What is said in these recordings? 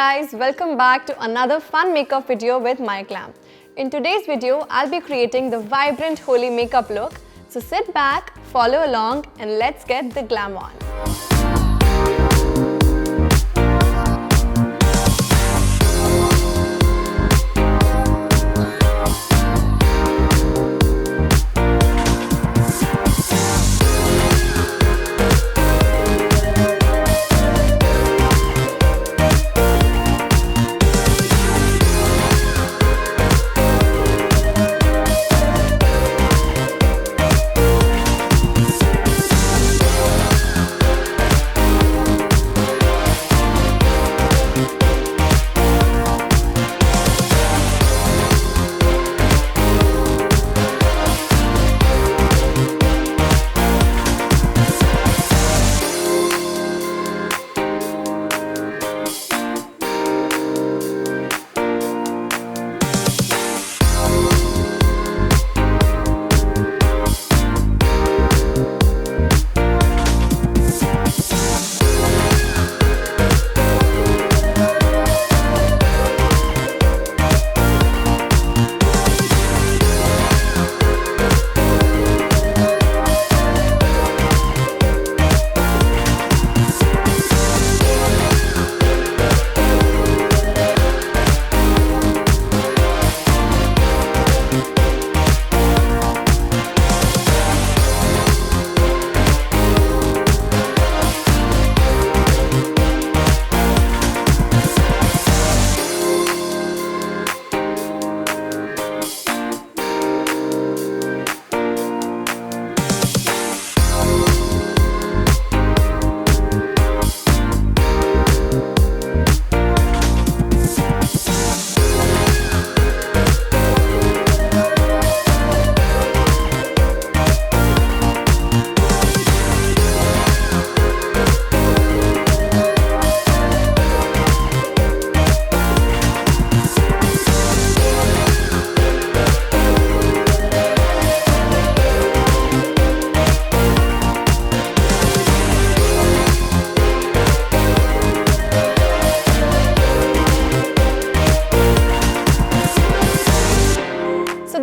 guys, welcome back to another fun makeup video with MyGlamm. In today's video, I'll be creating the vibrant Holi makeup look. So sit back, follow along and let's get the glam on.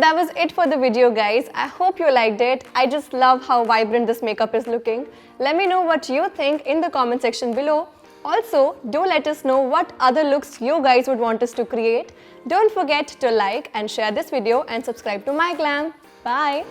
That was it for the video guys. I hope you liked it. I just love how vibrant this makeup is looking. Let me know what you think in the comment section below. Also, do let us know what other looks you guys would want us to create. Don't forget to like and share this video and subscribe to MyGlamm. Bye!